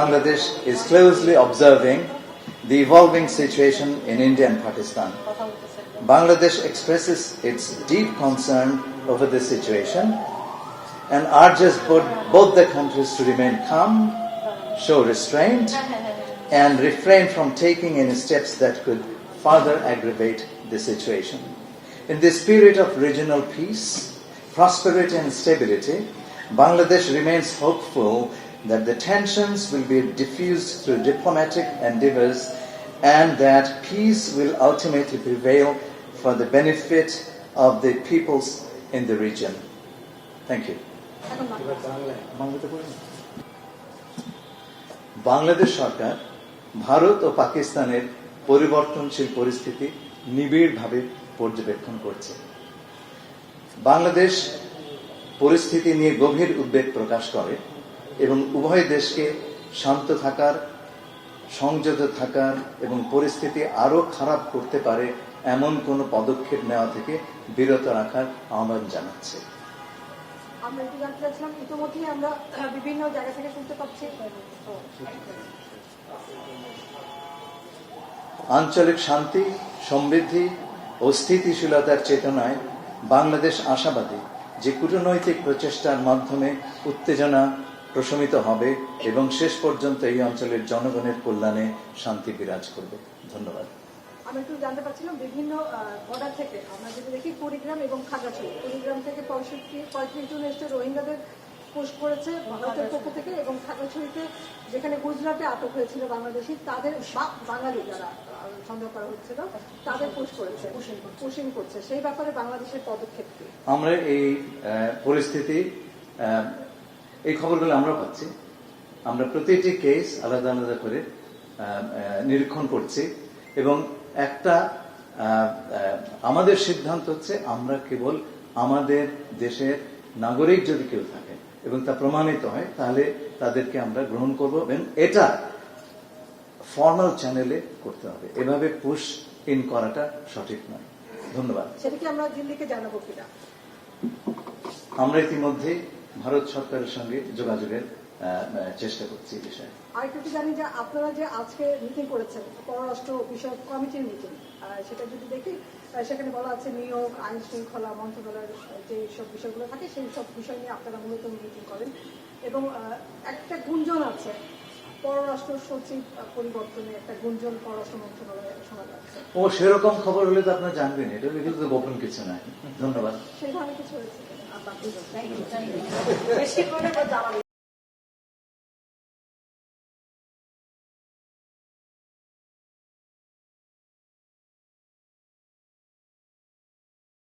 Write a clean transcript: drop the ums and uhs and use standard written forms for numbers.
Bangladesh is closely observing the evolving situation in India and Pakistan. Bangladesh expresses its deep concern over the situation and urges both the countries to remain calm, show restraint, and refrain from taking any steps that could further aggravate the situation. In the spirit of regional peace, prosperity and stability, Bangladesh remains hopeful that the tensions will be diffused through diplomatic endeavors and that peace will ultimately prevail for the benefit of the peoples in the region. Thank you. Bangladesh সরকার ভারত ও পাকিস্তানের পরিবর্তনশীল পরিস্থিতি নিবিড়ভাবে পর্যবেক্ষণ করছে। বাংলাদেশ পরিস্থিতি নিয়ে গভীর উদ্বেগ প্রকাশ করে এবং উভয় দেশকে শান্ত থাকার, সংযত থাকার এবং পরিস্থিতি আরো খারাপ করতে পারে এমন কোন পদক্ষেপ নেওয়া থেকে বিরত রাখার আহ্বান জানাচ্ছে। আমরা একটু জানতে চাচ্ছিলাম, ইতিমধ্যেই আমরা বিভিন্ন জায়গা থেকে শুনতে পাচ্ছি আঞ্চলিক শান্তি, সমৃদ্ধি ও স্থিতিশীলতার চেতনায় বাংলাদেশ আশাবাদী যে কূটনৈতিক প্রচেষ্টার মাধ্যমে উত্তেজনা প্রশমিত হবে এবং শেষ পর্যন্ত এই অঞ্চলের জনগণের কল্যাণে শান্তি বিরাজ করবে। ধন্যবাদ। আমি একটু জানতে পারছিলাম, বিভিন্ন বর্ডার থেকে আমরা যদি দেখি কুড়িগ্রাম এবং খাগড়াছড়ি, কুড়িগ্রাম থেকে 35 জন এসে রোহিঙ্গাদের পোস্ট করেছে ভারতের পক্ষ থেকে, এবং খাগড়াছড়িতে যেখানে গুজরাটে আটক হয়েছিল বাংলাদেশি তাদের বাঙালি যারা সন্দেহ করা হচ্ছিল তাদের পোস্ট করেছে, পুশিং করছে। সেই ব্যাপারে বাংলাদেশের পদক্ষেপ কি? আমরা এই পরিস্থিতি, এই খবরগুলো আমরা পাচ্ছি। আমরা প্রতিটি কেস আলাদা আলাদা করে নিরীক্ষণ করছি এবং একটা আমাদের সিদ্ধান্ত হচ্ছে আমরা কেবল আমাদের দেশের নাগরিক যদি কেউ থাকে এবং তা প্রমাণিত হয় তাহলে তাদেরকে আমরা গ্রহণ করব এবং এটা ফর্মাল চ্যানেলে করতে হবে। এভাবে পুশ ইন করাটা সঠিক নয়। ধন্যবাদ। সেটা কি আমরা দিল্লিকে জানাবো কিনা? আমরা ইতিমধ্যে ভারত সরকারের সঙ্গে যোগাযোগের চেষ্টা করছি এই বিষয়ে। আরেকটু জানি যে আপনারা যে আজকে মিটিং করেছেন, পররাষ্ট্র বিষয়ক কমিটির মিটিং, সেটা যদি দেখি সেখানে বলা আছে নিয়োগ, আইন শৃঙ্খলা মন্ত্রণালয়ের যে সব বিষয়গুলো থাকে সেই সব বিষয় নিয়ে আপনারা মূলত মিটিং করেন, এবং একটা গুঞ্জন আছে পররাষ্ট্র সচিব পরিবর্তনে, একটা গুঞ্জন পররাষ্ট্র মন্ত্রণালয়ে শোনা যাচ্ছে। ও সেরকম খবর হলে তো আপনারা জানবেন, এটা কিন্তু গোপন কিছু নাই। ধন্যবাদ। সেই ধরনের কিছু হয়েছে?